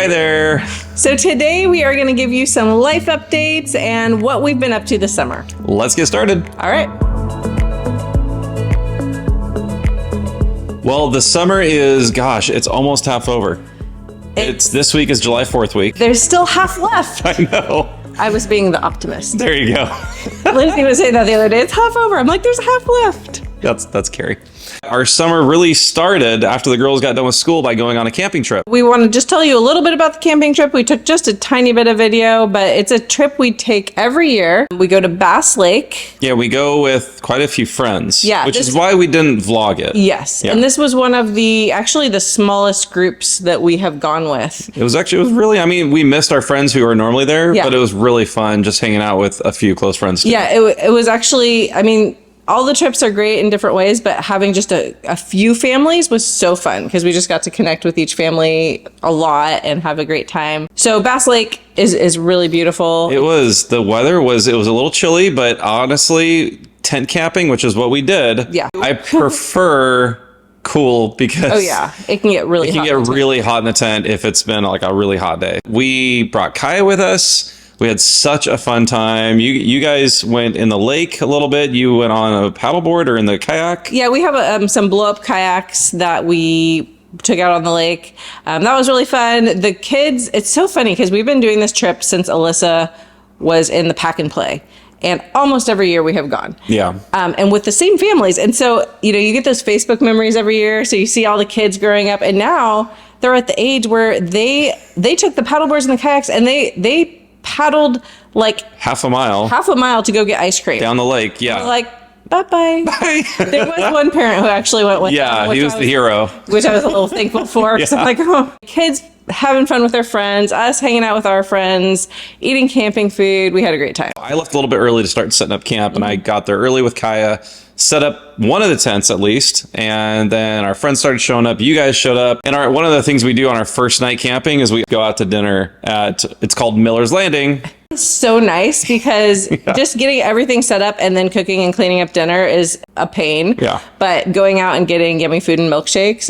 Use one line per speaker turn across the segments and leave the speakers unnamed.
Hi there.
So today we are going to give you some life updates and what we've been up to this summer.
Let's get started.
All right.
Well, the summer is, it's almost half over. This week is July 4th week.
There's still half left.
I know.
I was being the optimist.
There you go.
Lindsay was saying that the other day. It's half over. I'm like, there's half left.
That's Carrie. Our summer really started after the girls got done with school by going on a camping trip.
We want to just tell you a little bit about the camping trip. We took just a tiny bit of video, but it's a trip we take every year. We go to Bass Lake.
Yeah, we go with quite a few friends.
Yeah.
Which is why we didn't vlog it.
Yes. Yeah. And this was one of the smallest groups that we have gone with.
It was really, we missed our friends who are normally there, but it was really fun just hanging out with a few close friends too.
Yeah, it was actually, all the trips are great in different ways, but having just a few families was so fun because we just got to connect with each family a lot and have a great time. So Bass Lake is really beautiful.
The weather was a little chilly, but honestly, tent camping, which is what we did.
Yeah.
I prefer cool because
it can get really
hot in the tent if it's been like a really hot day. We brought Kaya with us. We had such a fun time. You guys went in the lake a little bit. You went on a paddleboard or in the kayak?
Yeah, we have some blow-up kayaks that we took out on the lake. That was really fun. The kids, it's so funny because we've been doing this trip since Alyssa was in the pack and play. And almost every year we have gone.
Yeah.
And with the same families. And so, you get those Facebook memories every year. So you see all the kids growing up. And now they're at the age where they took the paddleboards and the kayaks and they paddled like
half a mile
to go get ice cream
down the lake. Yeah.
We're like, bye. There was one parent who actually went with them,
he was the hero,
which I was a little thankful for. Yeah. I'm like, kids having fun with their friends, us hanging out with our friends, eating camping food. We had a great time.
I left a little bit early to start setting up camp, and I got there early with Kaya, set up one of the tents at least, and then our friends started showing up. You guys showed up, and one of the things we do on our first night camping is we go out to dinner it's called Miller's Landing.
It's so nice because just getting everything set up and then cooking and cleaning up dinner is a pain.
Yeah.
But going out and getting yummy food and milkshakes,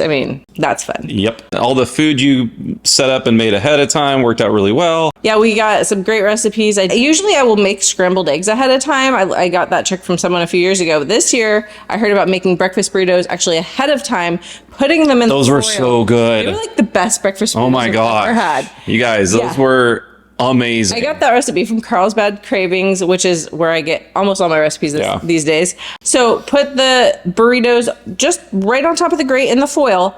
that's fun.
Yep. All the food you set up and made ahead of time worked out really well.
Yeah, we got some great recipes. Usually I will make scrambled eggs ahead of time. I got that trick from someone a few years ago. But this year, I heard about making breakfast burritos actually ahead of time, putting them in
Those were so good.
They were like the best breakfast burritos
oh my God.
I've ever had.
You guys, those were amazing.
I got that recipe from Carlsbad Cravings, which is where I get almost all my recipes these days. So put the burritos just right on top of the grate in the foil.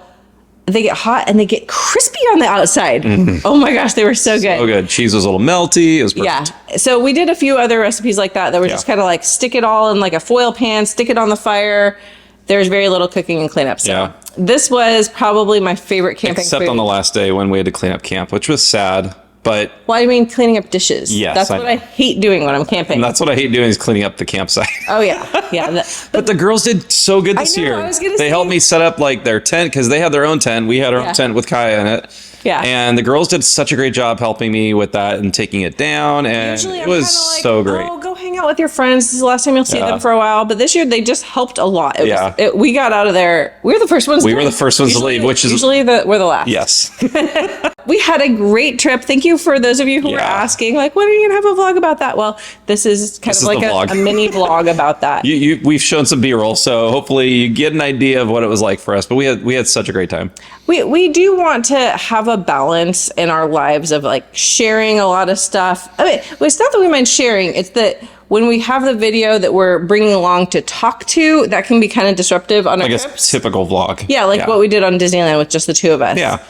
They get hot and they get crispy on the outside. Mm-hmm. Oh my gosh, they were so good.
So good. Cheese was a little melty. It was perfect.
Yeah. So we did a few other recipes like that were just kind of like stick it all in like a foil pan, stick it on the fire. There's very little cooking and cleanup. So this was probably my favorite camping
Except
food.
on the last day when we had to clean up camp, which was sad. But
cleaning up dishes.
Yes,
that's what I hate doing when I'm camping.
And that's what I hate doing is cleaning up the campsite.
Oh yeah.
But the girls did so good this year. They helped me set up like their tent because they had their own tent. We had our own tent with Kaya in it.
Yeah.
And the girls did such a great job helping me with that and taking it down. And it was so great.
Oh, go hang out with your friends. This is the last time you'll see them for a while. But this year they just helped a lot. We got out of there. We were the first ones to leave.
We were the first ones to leave, which is
usually we're the last.
Yes.
We had a great trip. Thank you for those of you who were asking, like, when are you going to have a vlog about that? Well, this is kind of like a mini vlog about that.
We've shown some B-roll, so hopefully you get an idea of what it was like for us. But we had such a great time.
We do want to have a balance in our lives of like sharing a lot of stuff. It's not that we mind sharing. It's that when we have the video that we're bringing along to talk to, that can be kind of disruptive on our trips.
Like a typical vlog.
Yeah, what we did on Disneyland with just the two of us.
Yeah.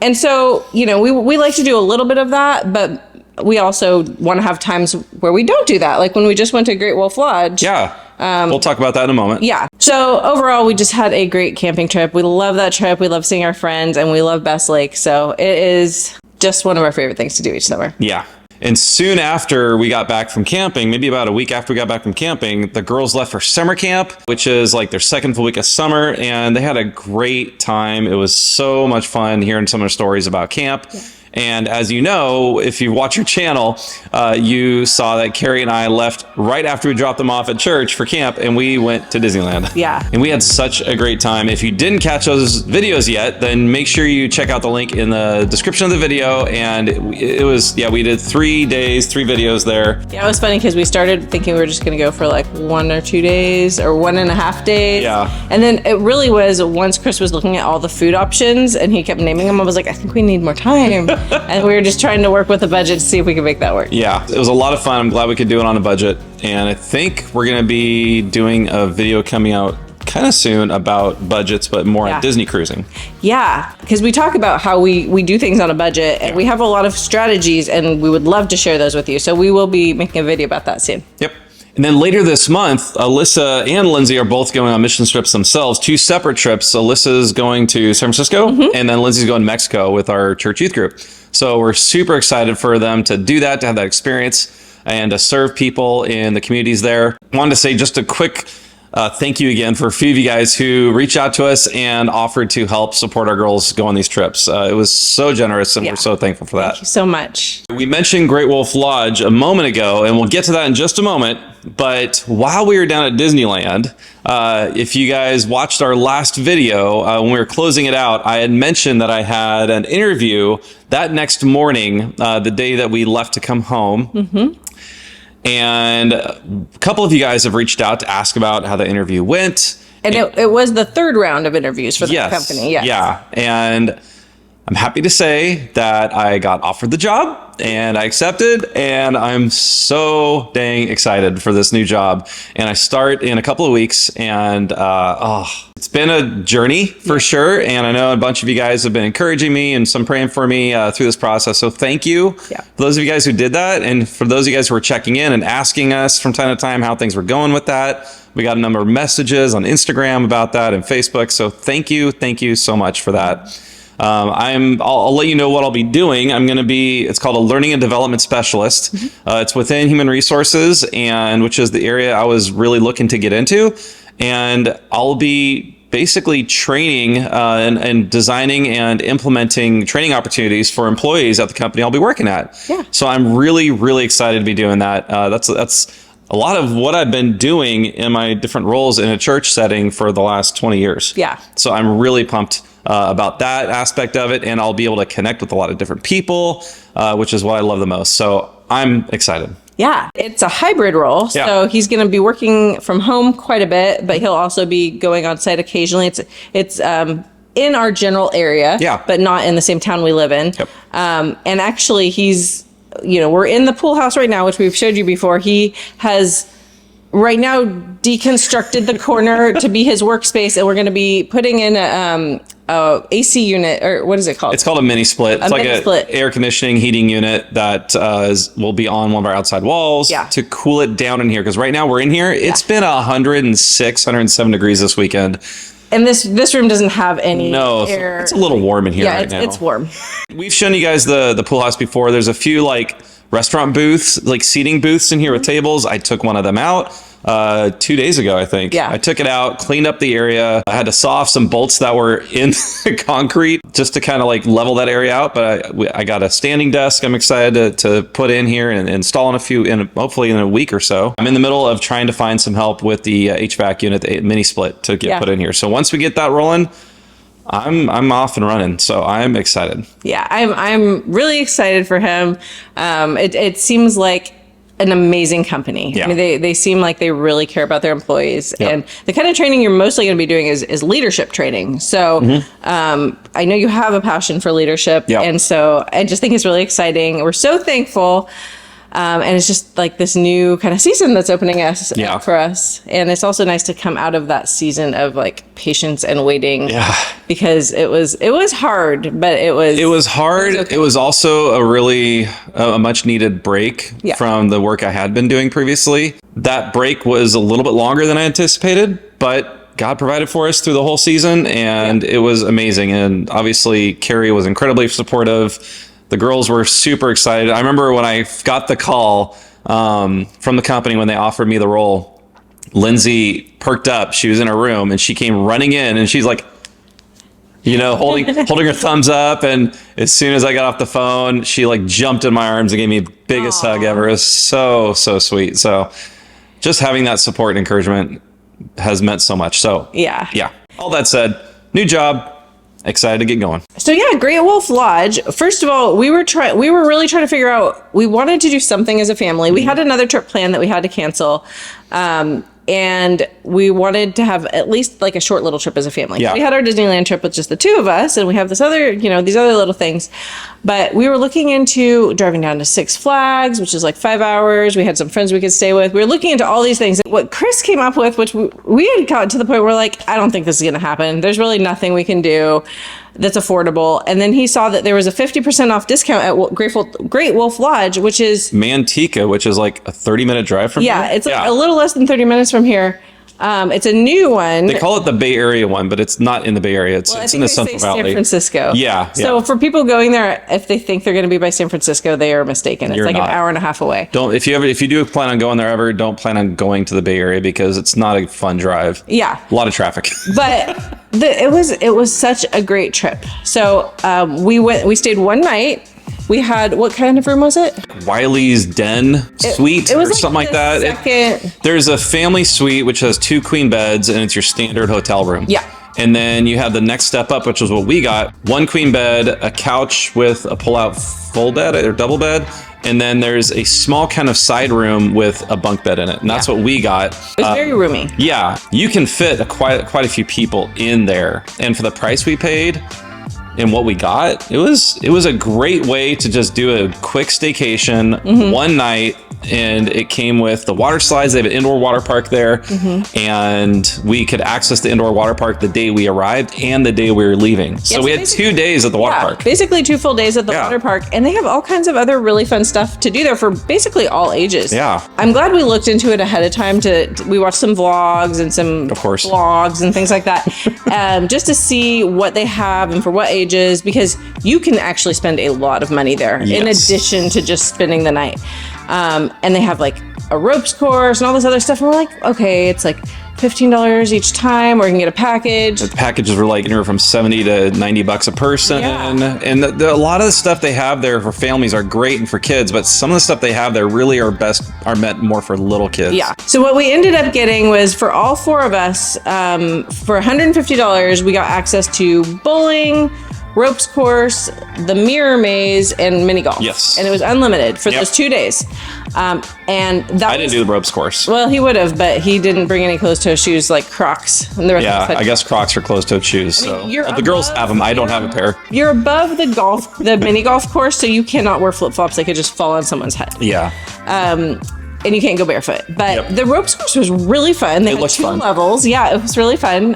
And so, we like to do a little bit of that, but we also want to have times where we don't do that. Like when we just went to Great Wolf Lodge.
Yeah. We'll talk about that in a moment.
Yeah. So overall, we just had a great camping trip. We love that trip. We love seeing our friends and we love Bass Lake. So it is just one of our favorite things to do each summer.
Yeah. And soon after we got back from camping, maybe about a week after we got back from camping, the girls left for summer camp, which is like their second full week of summer. And they had a great time. It was so much fun hearing some of their stories about camp. Yeah. And as you know, if you watch your channel, you saw that Carrie and I left right after we dropped them off at church for camp, and we went to Disneyland.
Yeah.
And we had such a great time. If you didn't catch those videos yet, then make sure you check out the link in the description of the video. And it was, yeah, we did 3 days, 3 videos there.
Yeah, it was funny because we started thinking we were just going to go for like 1 or 2 days or 1.5 days.
Yeah.
And then it really was once Chris was looking at all the food options and he kept naming them, I was like, I think we need more time. And we were just trying to work with the budget to see if we could make that work.
Yeah, it was a lot of fun. I'm glad we could do it on a budget. And I think we're going to be doing a video coming out kind of soon about budgets, but more on Disney cruising.
Yeah, because we talk about how we do things on a budget, and we have a lot of strategies, and we would love to share those with you. So we will be making a video about that soon.
Yep. And then later this month, Alyssa and Lindsay are both going on mission trips themselves, 2 separate trips. Alyssa's going to San Francisco, and then Lindsay's going to Mexico with our church youth group. So we're super excited for them to do that, to have that experience, and to serve people in the communities there. Wanted to say just a quick thank you again for a few of you guys who reached out to us and offered to help support our girls go on these trips. It was so generous, and we're so thankful for that.
Thank you so much.
We mentioned Great Wolf Lodge a moment ago, and we'll get to that in just a moment. But while we were down at Disneyland, if you guys watched our last video, when we were closing it out, I had mentioned that I had an interview that next morning, the day that we left to come home. And a couple of you guys have reached out to ask about how the interview went.
And it was the 3rd round of interviews for the company. Yes.
Yeah. And I'm happy to say that I got offered the job and I accepted, and I'm so dang excited for this new job. And I start in a couple of weeks, and it's been a journey for sure. And I know a bunch of you guys have been encouraging me and some praying for me through this process. So thank you for those of you guys who did that. And for those of you guys who are checking in and asking us from time to time how things were going with that. We got a number of messages on Instagram about that and Facebook. So thank you so much for that. I'll let you know what I'll be doing. I'm going to be, it's called a learning and development specialist. It's within human resources, and which is the area I was really looking to get into. And I'll be basically training and designing and implementing training opportunities for employees at the company I'll be working at. Yeah. So I'm really, really excited to be doing that. That's a lot of what I've been doing in my different roles in a church setting for the last 20 years. Yeah. So I'm really pumped about that aspect of it, and I'll be able to connect with a lot of different people, which is what I love the most. So I'm excited.
Yeah, it's a hybrid role. Yeah. So he's going to be working from home quite a bit, but he'll also be going on site occasionally. It's in our general area, but not in the same town we live in. Yep. And actually he's, we're in the pool house right now, which we've showed you before. He has right now deconstructed the corner to be his workspace, and we're going to be putting in a AC unit, or what is it called?
It's called a mini split. It's like an air conditioning heating unit that will be on one of our outside walls to cool it down in here. Because right now we're in here. It's been 106, 107 degrees this weekend.
And this room doesn't have any air.
It's a little warm in here right now.
It's warm.
We've shown you guys the pool house before. There's a few restaurant booths, seating booths in here with tables. I took one of them out 2 days ago, I think. Yeah. I took it out, cleaned up the area. I had to saw off some bolts that were in the concrete just to kind of level that area out. But I got a standing desk I'm excited to put in here and install in hopefully in a week or so. I'm in the middle of trying to find some help with the HVAC unit, the mini split, to get put in here. So once we get that rolling, I'm off and running, so I'm excited. Yeah,
I'm really excited for him. It seems like an amazing company. Yeah. I mean, they seem like they really care about their employees, and the kind of training you're mostly going to be doing is leadership training. So I know you have a passion for leadership, and so I just think it's really exciting. We're so thankful. And it's just this new kind of season that's opening us up for us. And it's also nice to come out of that season of patience and waiting, because it was hard, but it was hard.
It was also a much needed break from the work I had been doing previously. That break was a little bit longer than I anticipated, but God provided for us through the whole season, and it was amazing. And obviously Carrie was incredibly supportive. The girls were super excited. I remember when I got the call from the company when they offered me the role, Lindsay perked up. She was in her room and she came running in and she's like, you know, holding her thumbs up. And as soon as I got off the phone, she like jumped in my arms and gave me the biggest hug ever. It was so sweet. So just having that support and encouragement has meant so much. So yeah. All that said, new job, excited to get going.
So yeah, Great Wolf Lodge. First of all, we were really trying to figure out, we wanted to do something as a family. We had another trip planned that we had to cancel. And we wanted to have at least like a short little trip as a family.
Yeah.
We had our Disneyland trip with just the two of us, and we have this other, these other little things. But we were looking into driving down to Six Flags, which is like 5 hours. We had some friends we could stay with. We were looking into all these things. What Chris came up with, which we had gotten to the point where like, I don't think this is going to happen. There's really nothing we can do that's affordable. And then he saw that there was a 50% off discount at Great Wolf Lodge, which is
Manteca, which is like a 30-minute drive from here.
It's like a little less than 30 minutes from here. It's a new one.
They call it the Bay Area one, but it's not in the Bay Area. It's in the Central Valley.
San Francisco.
Yeah.
So for people going there, if they think they're going to be by San Francisco, they are mistaken. It's like an hour and a half away.
If you do plan on going there ever, don't plan on going to the Bay Area because it's not a fun drive.
Yeah.
A lot of traffic.
But it was such a great trip. So we stayed one night. We had, what kind of room was it?
Wiley's Den Suite or something like that. There's a family suite, which has 2 queen beds, and it's your standard hotel room.
Yeah.
And then you have the next step up, which was what we got. 1 queen bed, a couch with a pull-out full bed or double bed. And then there's a small kind of side room with a bunk bed in it. And that's what we got.
It was very roomy.
Yeah. You can fit quite a few people in there. And for the price we paid, and what we got, it was a great way to just do a quick staycation one night. And it came with the water slides. They have an indoor water park there. And we could access the indoor water park the day we arrived and the day we were leaving. So we had 2 days at the water park.
Basically 2 full days at the water park. And they have all kinds of other really fun stuff to do there for basically all ages.
Yeah.
I'm glad we looked into it ahead of time. We watched some vlogs and some blogs and things like that. Just to see what they have and for what ages, because you can actually spend a lot of money there in addition to just spending the night. And they have like a ropes course and all this other stuff. And we're like, okay, it's like $15 each time, or you can get a package. The packages were like anywhere from $70 to $90 a person. Yeah.
And a lot of the stuff they have there for families are great and for kids, but some of the stuff they have there really are meant more for little kids.
Yeah. So what we ended up getting was, for all 4 of us, for $150, we got access to bowling, ropes course, the mirror maze, and mini golf.
Yes.
And it was unlimited for those 2 days. And that
I didn't do the ropes course.
Well, he would have, but he didn't bring any closed-toe shoes like Crocs. And the rest of
I guess Crocs are closed-toed shoes. I mean, so the girls have them. I don't have a pair.
You're above the mini golf course, so you cannot wear flip-flops. They could just fall on someone's head.
Yeah.
And you can't go barefoot. But the ropes course was really fun. They had 2 levels. Yeah, it was really fun.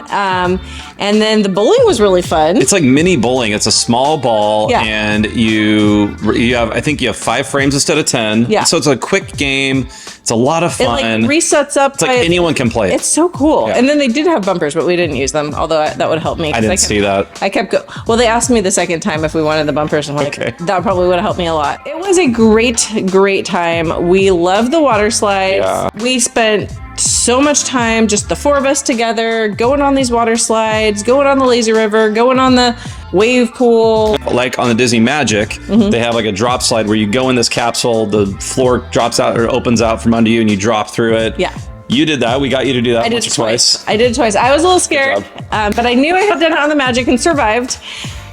And then the bowling was really fun.
It's like mini bowling. It's a small ball, and you have, I think you have 5 frames instead of 10. Yeah. So it's a quick game. It's a lot of fun.
It like resets up.
It's like anyone can play it.
It's so cool. Yeah. And then they did have bumpers, but we didn't use them. Although that would help me.
I didn't see that.
I kept well, they asked me the second time if we wanted the bumpers, and I'm like, that probably would have helped me a lot. It was a great time. We loved the water slides. Yeah. We spent so much time, just the 4 of us together, going on these water slides, going on the lazy river, going on the wave pool.
Like on the Disney Magic, they have like a drop slide where you go in this capsule, the floor drops out or opens out from under you, and you drop through it. Yeah. You did that. We got you to do that once or twice.
I did it twice. I was a little scared, but I knew I had done it on the Magic and survived.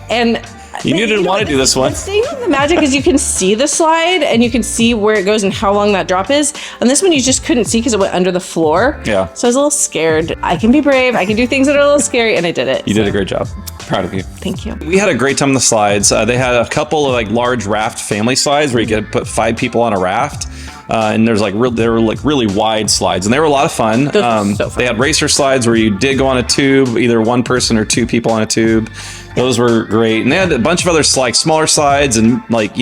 And
you didn't want to do this one.
The thing with the Magic is you can see the slide and you can see where it goes and how long that drop is. And this one you just couldn't see because it went under the floor. Yeah. So I was a little scared. I can be brave. I can do things that are a little scary, and I did it.
You did a great job. Proud of you.
Thank you.
We had a great time on the slides. They had a couple of like large raft family slides where you could put 5 people on a raft. And there's like they were like really wide slides, and they were a lot of fun. So fun. They had racer slides where you did go on a tube, either 1 person or 2 people on a tube. Those were great. And they had a bunch of other like smaller slides and like,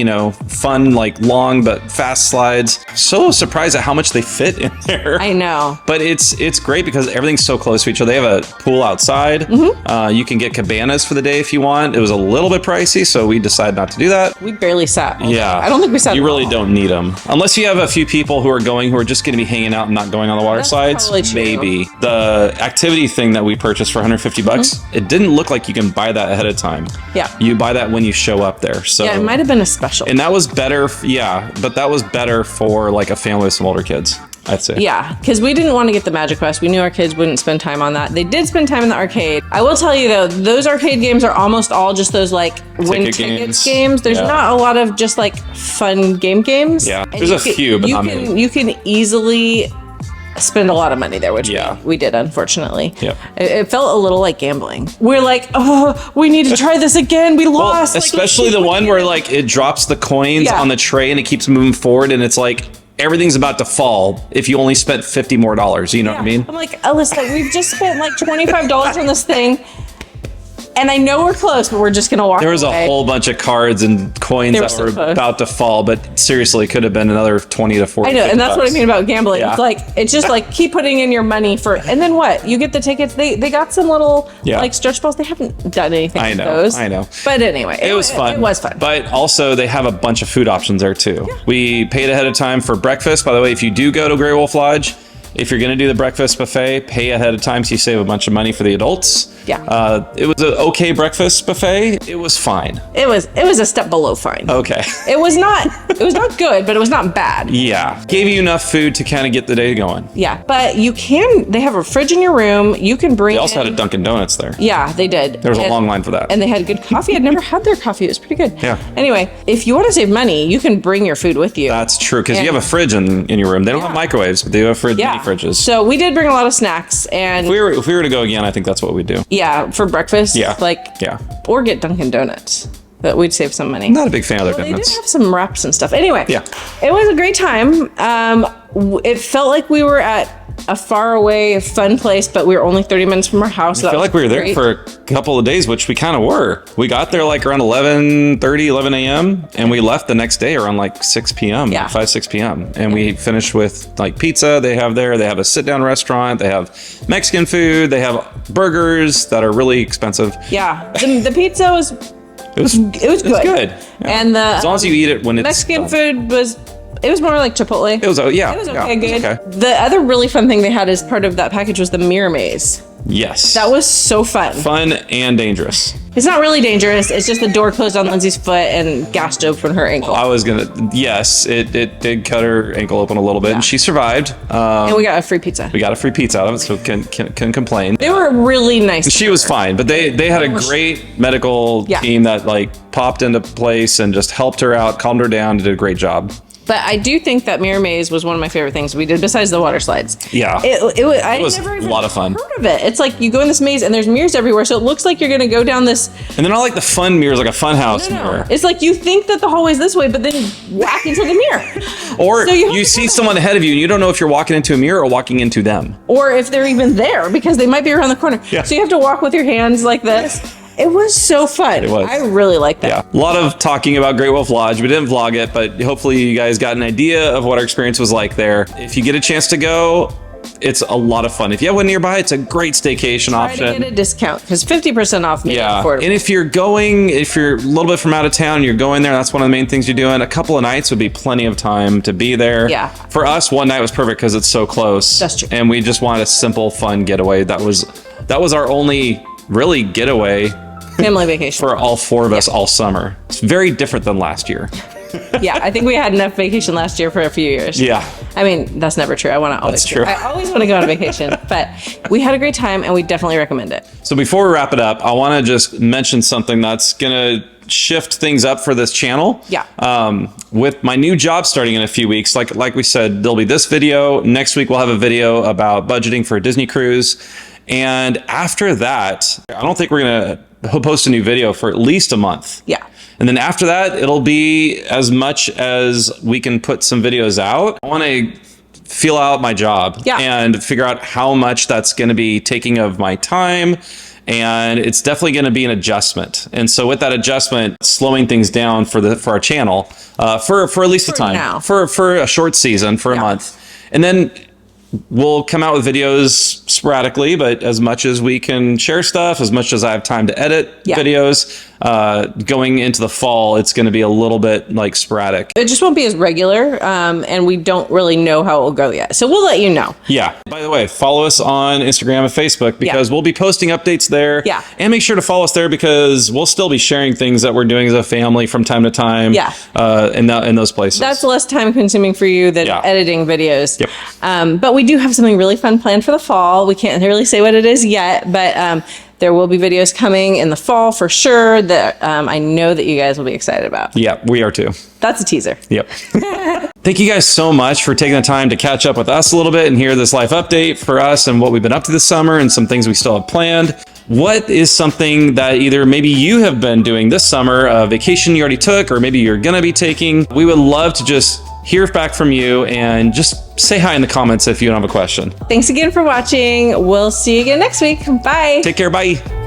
fun, like long but fast slides. So surprised at how much they fit in there.
I know.
But it's great because everything's so close to each other. They have a pool outside. You can get cabanas for the day if you want. It was a little bit pricey, so we decided not to do that.
We barely sat.
Yeah.
I don't think we sat.
You really don't need them. Unless you have a few people who are just going to be hanging out and not going on the water slides. Maybe. The activity thing that we purchased for $150, it didn't look like you can buy that ahead ahead of time.
Yeah.
You buy that when you show up there. So
yeah, it might have been a special.
And that was better. Yeah, but that was better for like a family with some older kids, I'd say.
Yeah, because we didn't want to get the Magic Quest. We knew our kids wouldn't spend time on that. They did spend time in the arcade. I will tell you though, those arcade games are almost all just those like win tickets games. There's not a lot of just like fun games.
Yeah, there's a few, but not many.
You can easily spend a lot of money there, which we did, unfortunately.
Yep.
It felt a little like gambling. We're like, oh, we need to try this again. We lost.
Well, especially the one where like it drops the coins on the tray and it keeps moving forward, and it's like everything's about to fall if you only spent $50 more. You know what I mean? I'm
like, Alyssa, we've just spent like $25 on this thing. And I know we're close, but we're just going to walk away.
There was a whole bunch of cards and coins that were about to fall, but seriously, it could have been another 20 to 40.
I know, and that's what I mean about gambling. Yeah. It's just like keep putting in your money for, and then what? You get the tickets. They got some little like stretch balls. They haven't done anything with those.
I know.
But anyway,
it was fun.
It was fun.
But also, they have a bunch of food options there too. Yeah. We paid ahead of time for breakfast. By the way, if you do go to Grey Wolf Lodge, if you're going to do the breakfast buffet, pay ahead of time so you save a bunch of money for the adults.
Yeah.
It was an okay breakfast buffet. It was fine.
It was a step below fine.
Okay.
It was not good, but it was not bad.
Yeah. Gave you enough food to kind of get the day going.
Yeah. But they have a fridge in your room. You can bring
They also had a Dunkin' Donuts there.
Yeah, they did.
There was a long line for that.
And they had good coffee. I'd never had their coffee. It was pretty good.
Yeah.
Anyway, if you want to save money, you can bring your food with you.
That's true, because you have a fridge in your room. They don't have microwaves, but they have mini fridges.
So we did bring a lot of snacks, and
if we were to go again, I think that's what we'd do.
Yeah, for breakfast.
Yeah.
Or get Dunkin' Donuts. But we'd save some money.
Not a big fan of their donuts.
They did have some wraps and stuff. Anyway,
yeah,
it was a great time. It felt like we were at a far away, fun place, but we were only 30 minutes from our house.
I feel like we were there for a couple of days, which we kind of were. We got there like around 11 a.m. and we left the next day around like 6 p.m.
Yeah.
6 p.m. And we finished with like pizza they have there. They have a sit-down restaurant. They have Mexican food. They have burgers that are really expensive.
Yeah. The pizza was... It was good.
It's good. Yeah.
And
as long as you eat it when it's
Mexican food was... It was more like Chipotle.
It was okay, good.
Okay. The other really fun thing they had as part of that package was the mirror maze.
Yes.
That was so fun.
Fun and dangerous.
It's not really dangerous. It's just the door closed on Lindsay's foot and gashed open her ankle.
Yes, it did cut her ankle open a little bit, and she survived.
And we got a free pizza.
We got a free pizza out of it, so can complain.
They were really nice.
She was fine, but they had a great medical team that like popped into place and just helped her out, calmed her down, did a great job.
But I do think that mirror maze was one of my favorite things we did besides the water slides.
Yeah.
It was
never a lot of fun.
Heard of it. It's like you go in this maze and there's mirrors everywhere. So it looks like you're going to go down this.
And they're not like the fun mirrors, like a fun house mirror.
It's like you think that the hallway's this way, but then you whack into the mirror.
Or so you see someone ahead of you and you don't know if you're walking into a mirror or walking into them.
Or if they're even there because they might be around the corner.
Yeah.
So you have to walk with your hands like this. It was so fun.
It was.
I really liked that.
Yeah. A lot of talking about Grey Wolf Lodge. We didn't vlog it, but hopefully you guys got an idea of what our experience was like there. If you get a chance to go, it's a lot of fun. If you have one nearby, it's a great staycation option.
Try to get a discount because 50% off makes it affordable.
And if you're a little bit from out of town, you're going there, that's one of the main things you're doing. A couple of nights would be plenty of time to be there.
Yeah.
For us, one night was perfect because it's so close.
That's true.
And we just wanted a simple, fun getaway. That was our only really getaway.
Family vacation.
For all four of us all summer. It's very different than last year.
Yeah, I think we had enough vacation last year for a few years.
Yeah.
I mean, that's never true. I always want to go on a vacation, but we had a great time and we definitely recommend it.
So before we wrap it up, I want to just mention something that's going to shift things up for this channel.
Yeah.
With my new job starting in a few weeks, like we said, there'll be this video. Next week, we'll have a video about budgeting for a Disney cruise. And after that, I don't think we're going to post a new video for at least a month.
Yeah.
And then after that, it'll be as much as we can put some videos out. I want to feel out my job and figure out how much that's going to be taking of my time. And it's definitely going to be an adjustment. And so with that adjustment, slowing things down for our channel for at least a time,
now.
for a short season, for a month. And then we'll come out with videos sporadically, but as much as we can share stuff, as much as I have time to edit videos, going into the fall, it's going to be a little bit like sporadic.
It just won't be as regular, and we don't really know how it will go yet. So we'll let you know.
Yeah. By the way, follow us on Instagram and Facebook because we'll be posting updates there.
Yeah.
And make sure to follow us there because we'll still be sharing things that we're doing as a family from time to time.
Yeah.
In those places.
That's less time consuming for you than editing videos.
Yep.
But we do have something really fun planned for the fall. We can't really say what it is yet, but there will be videos coming in the fall for sure that I know that you guys will be excited about.
Yeah, we are too.
That's a teaser.
Yep. Thank you guys so much for taking the time to catch up with us a little bit and hear this life update for us and what we've been up to this summer and some things we still have planned. What is something that either maybe you have been doing this summer, a vacation you already took, or maybe you're going to be taking? We would love to just hear back from you and just say hi in the comments if you don't have a question.
Thanks again for watching. We'll see you again next week. Bye.
Take care. Bye.